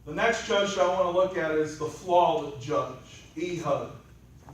The next judge that I want to look at is the flawed judge, Ehud.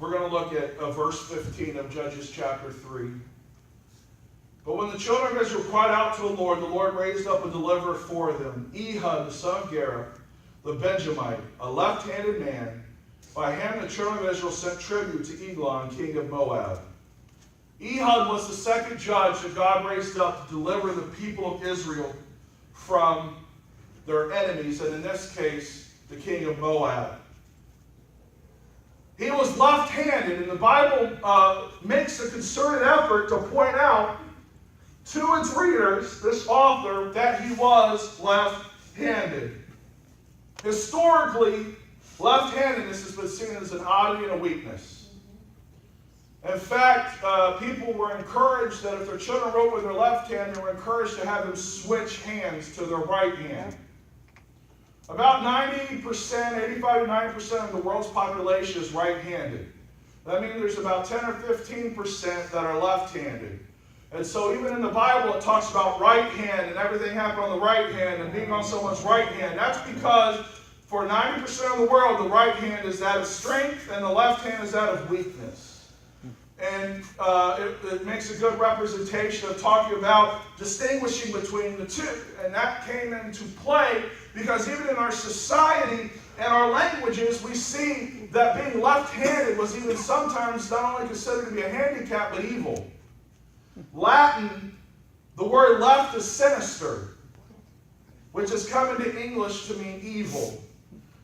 We're going to look at verse 15 of Judges chapter 3. But when the children of Israel cried out to the Lord raised up a deliverer for them, Ehud, the son of Gera, the Benjamite, a left-handed man. By him the children of Israel sent tribute to Eglon, king of Moab. Ehud was the second judge that God raised up to deliver the people of Israel from their enemies, and in this case, the king of Moab. He was left-handed, and the Bible makes a concerted effort to point out to its readers, this author, that he was left-handed. Historically, left-handedness has been seen as an oddity and a weakness. In fact, people were encouraged that if their children wrote with their left hand, they were encouraged to have them switch hands to their right hand. About 90%, 85 to 90% of the world's population is right-handed. That means there's about 10 or 15% that are left-handed. And so even in the Bible, it talks about right hand and everything happened on the right hand and being on someone's right hand. That's because for 90% of the world, the right hand is that of strength and the left hand is that of weakness. And it makes a good representation of talking about distinguishing between the two. And that came into play because even in our society and our languages, we see that being left-handed was even sometimes not only considered to be a handicap, but evil. Latin, the word left is sinister, which has come into English to mean evil.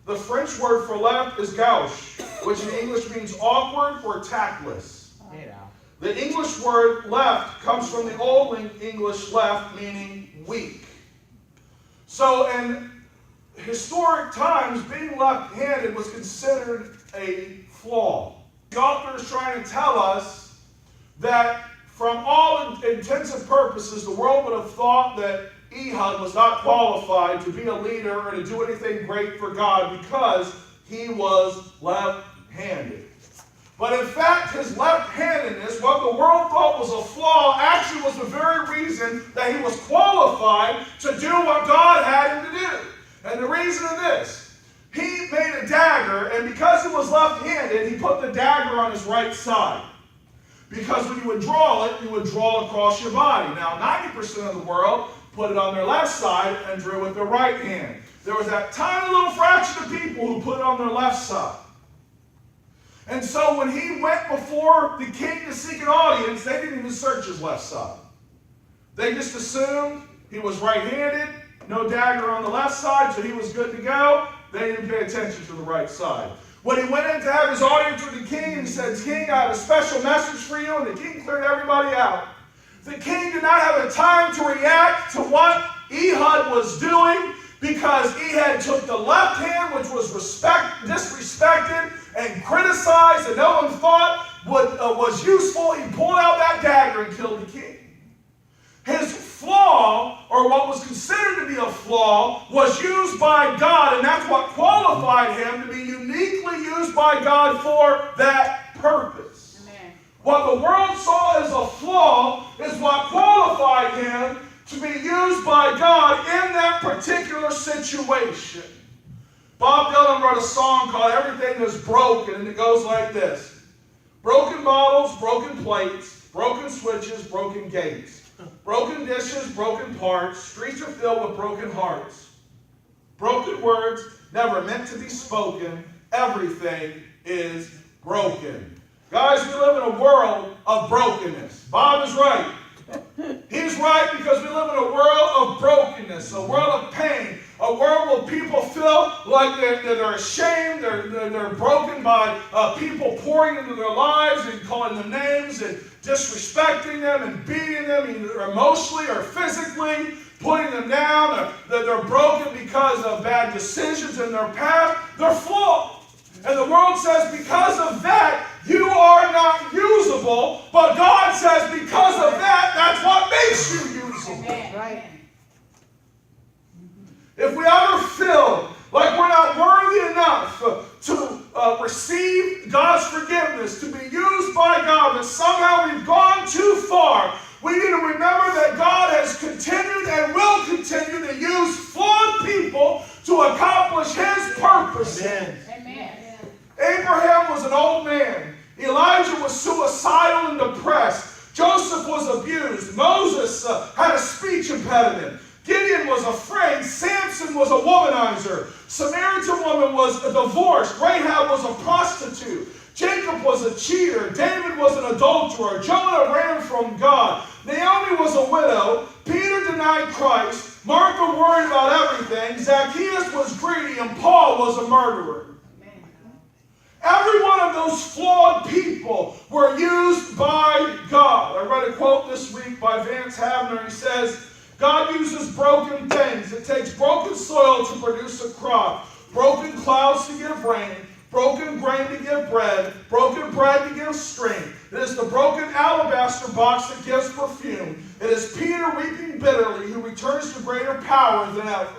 The French word for left is gauche, which in English means awkward or tactless. The English word left comes from the Old English left, meaning weak. So in historic times, being left-handed was considered a flaw. The author is trying to tell us that from all intents and purposes, the world would have thought that Ehud was not qualified to be a leader or to do anything great for God because he was left-handed. But in fact, his left-handedness, what the world thought was a flaw, actually was the very reason that he was qualified to do what God had him to do. And the reason of this, he made a dagger, and because he was left-handed, he put the dagger on his right side. Because when you would draw it, you would draw across your body. Now, 90% of the world put it on their left side and drew with their right hand. There was that tiny little fraction of people who put it on their left side. And so when he went before the king to seek an audience, they didn't even search his left side. They just assumed he was right-handed, no dagger on the left side, so he was good to go. They didn't pay attention to the right side. When he went in to have his audience with the king, he said, "King, I have a special message for you," and the king cleared everybody out. The king did not have a time to react to what Ehud was doing because Ehud took the left hand, which was disrespected and criticized and no one thought was useful. He pulled out that dagger and killed the king. His flaw, or what was considered to be a flaw, was used by God, and that's what qualified him to be uniquely used by God for that purpose. Amen. What the world saw as a flaw is what qualified him to be used by God in that particular situation. Bob Dylan wrote a song called "Everything Is Broken," and it goes like this. Broken bottles, broken plates, broken switches, broken gates. Broken dishes, broken parts, streets are filled with broken hearts. Broken words, never meant to be spoken, everything is broken. Guys, we live in a world of brokenness. Bob is right. He's right because we live in a world of brokenness, a world of pain, a world where people feel like they're ashamed, they're broken by people pouring into their lives and calling them names and disrespecting them and beating them either emotionally or physically, putting them down, or that they're broken because of bad decisions in their past. They're flawed. And the world says because of that, you are not usable, but God says because of that, that's what makes you usable. Right. If we ever feel like we're not worthy enough to receive God's forgiveness, to be used by God, that somehow we've gone too far, we need to remember that God has continued and will continue to use flawed people to accomplish accomplish his purposes. Amen. Abraham was an old man. Elijah was suicidal and depressed. Joseph was abused. Moses had a speech impediment. Gideon was afraid. Samson was a womanizer. Samaritan woman was divorced. Rahab was a prostitute. Jacob was a cheater. David was an adulterer. Jonah ran from God. Naomi was a widow. Peter denied Christ. Martha worried about everything. Zacchaeus was greedy, and Paul was a murderer. Every one of those flawed people were used by God. I read a quote this week by Vance Havner. He says, God uses broken things. It takes broken soil to produce a crop, broken clouds to give rain, broken grain to give bread, broken bread to give strength. It is the broken alabaster box that gives perfume. It is Peter weeping bitterly who returns to greater power than ever.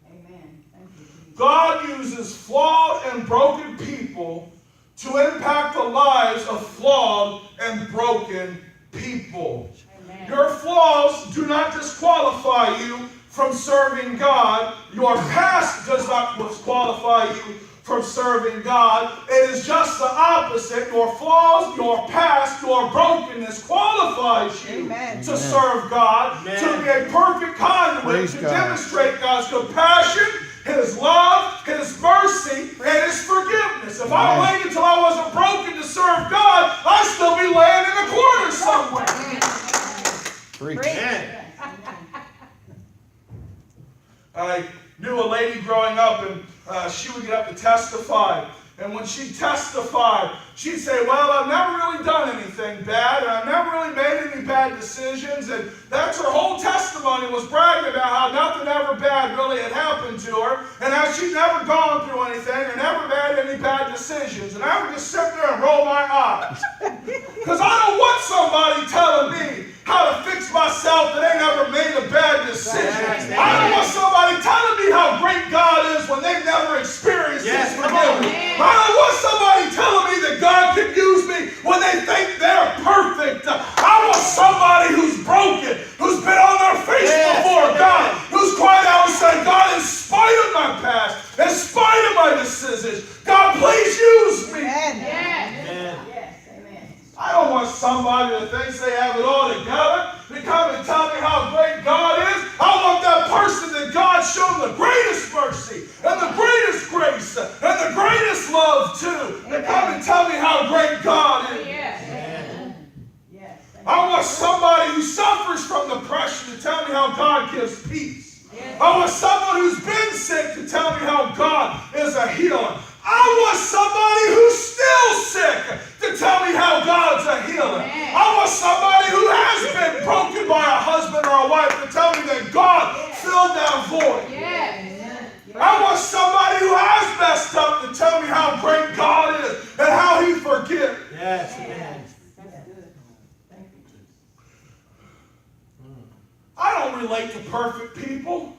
Amen. Thank you. God uses flawed and broken people to impact the lives of flawed and broken people. Amen. Your flaws do not disqualify you from serving God. Your past does not disqualify you from serving God. It is just the opposite. Your flaws, your past, your brokenness qualifies you to serve God, to be a perfect conduit, to demonstrate God's compassion, His love, His mercy, and His forgiveness. If I waited until I wasn't broken to serve God, I'd still be laying in a corner somewhere. I knew a lady growing up, and she would get up to testify. And when she testified, she'd say, well, I've never really done anything bad, and I've never really made any bad decisions. And that's her whole testimony, was bragging about how nothing ever bad really had happened to her, and how she'd never gone through anything or never made any bad decisions. And I would just sit there and roll my eyes. Because I don't want somebody telling me how to fix myself that ain't ever made a bad decision. I don't want somebody telling me how great God is when they've never experienced His forgiveness. I don't want somebody telling me that God can use me when they think they're perfect. I want somebody who's broken, who's been on their face before God, who's cried out and said, God, in spite of my past, in spite of my decisions, God, please use me. I don't want somebody that thinks they have it all together to come and tell me how great God is. I want that person that God showed the greatest mercy and the greatest grace and the greatest love to come and tell me how great God is. I want somebody who suffers from depression to tell me how God gives peace. I want someone who's been sick to tell me how God is a healer. I want somebody who's still sick to tell me how God's a healer. I want somebody who has been broken by a husband or a wife to tell me that God filled that void. I want somebody who has messed up to tell me how great God is and how He forgives. I don't relate to perfect people.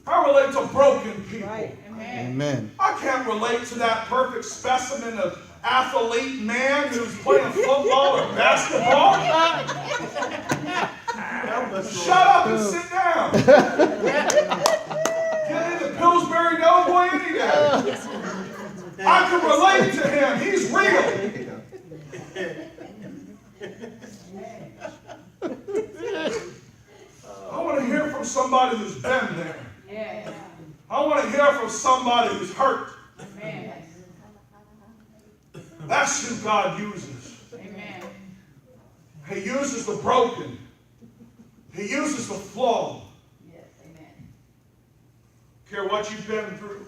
I relate to broken people. Amen. I can't relate to that perfect specimen of athlete man who's playing football or basketball. Shut up and sit down. Get in the Pillsbury Doughboy any day. I can relate to him. He's real. I want to hear from somebody who's been there. I want to hear from somebody who's hurt. That's who God uses. He uses the broken. He uses the flawed. I don't care what you've been through.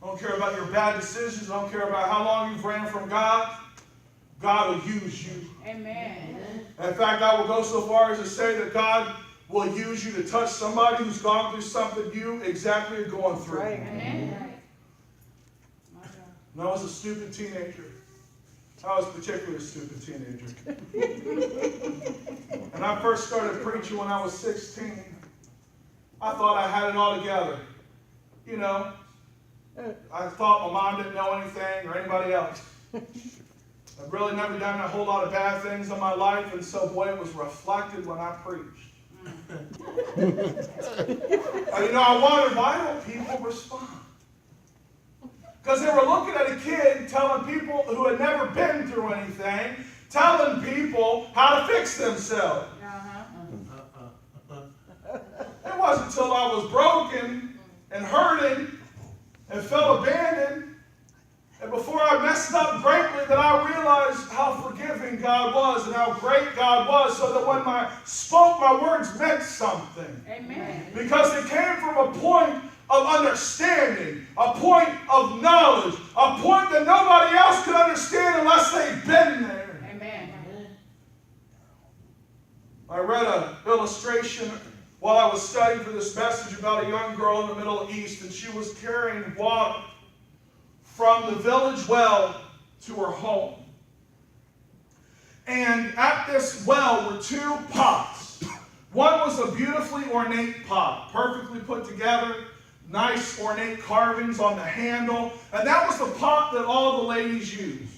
I don't care about your bad decisions. I don't care about how long you've ran from God. God will use you. In fact, I will go so far as to say that God will use you to touch somebody who's gone through something you exactly are going through. When I was a stupid teenager, I was particularly a stupid teenager. And I first started preaching when I was 16. I thought I had it all together. You know, I thought my mom didn't know anything or anybody else. I've really never done a whole lot of bad things in my life, and so, boy, it was reflected when I preached. You know, I wondered, why don't people respond? Because they were looking at a kid telling people who had never been through anything, telling people how to fix themselves. It wasn't until I was broken and hurting and felt abandoned, and before I messed up greatly, that I realized how forgiving God was and how great God was, so that when I spoke, my words meant something. Amen. Because it came from a point of understanding, a point of knowledge, a point that nobody else could understand unless they've been there. Amen. I read an illustration while I was studying for this message about a young girl in the Middle East, and she was carrying water from the village well to her home. And at this well were two pots. One was a beautifully ornate pot, perfectly put together, nice ornate carvings on the handle, and that was the pot that all the ladies used.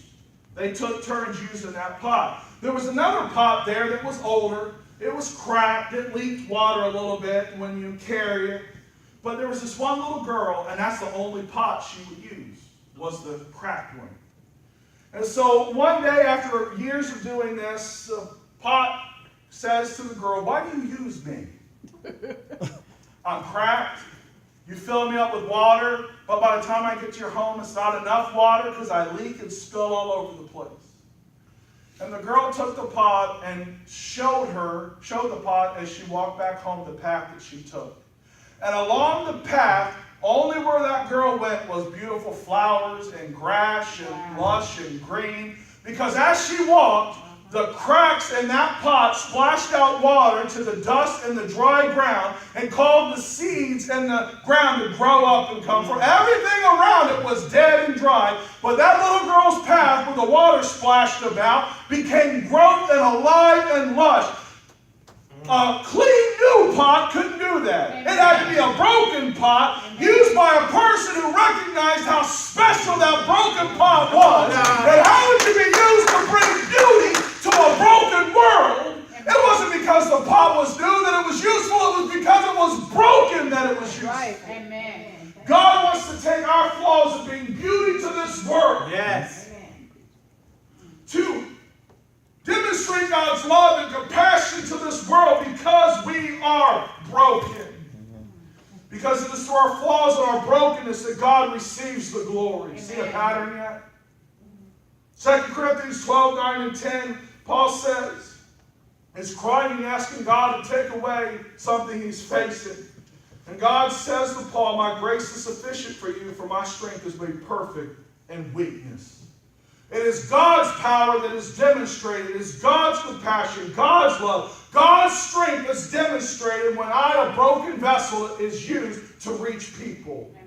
They took turns using that pot. There was another pot there that was older. It was cracked. It leaked water a little bit when you carry it. But there was this one little girl, and that's the only pot she would use, was the cracked one. And so one day, after years of doing this, the pot says to the girl, "Why do you use me? I'm cracked. You fill me up with water, but by the time I get to your home, it's not enough water because I leak and spill all over the place." And the girl took the pot and showed the pot as she walked back home the path that she took. And along the path, only where that girl went was beautiful flowers and grass and lush and green. Because as she walked, the cracks in that pot splashed out water to the dust and the dry ground and caused the seeds in the ground to grow up and come forth. Everything around it was dead and dry, but that little girl's path where the water splashed about became growth and alive and lush. A clean new pot couldn't do that. It had to be a broken pot used by a person who recognized how special that broken pot was and how it could be used to bring beauty to a broken world. It wasn't because the pot was new that it was useful. It was because it was broken that it was useful. Right. Amen. God wants to take our flaws and bring beauty to this world. Yes. To demonstrate God's love and compassion to this world because we are broken. Because it is through our flaws and our brokenness that God receives the glory. Amen. See a pattern yet? 2 Corinthians 12:9 and 10, Paul says, he's crying and asking God to take away something he's facing. And God says to Paul, "My grace is sufficient for you, for my strength is made perfect in weakness." It is God's power that is demonstrated. It is God's compassion, God's love, God's strength that's demonstrated when a broken vessel is used to reach people. Amen.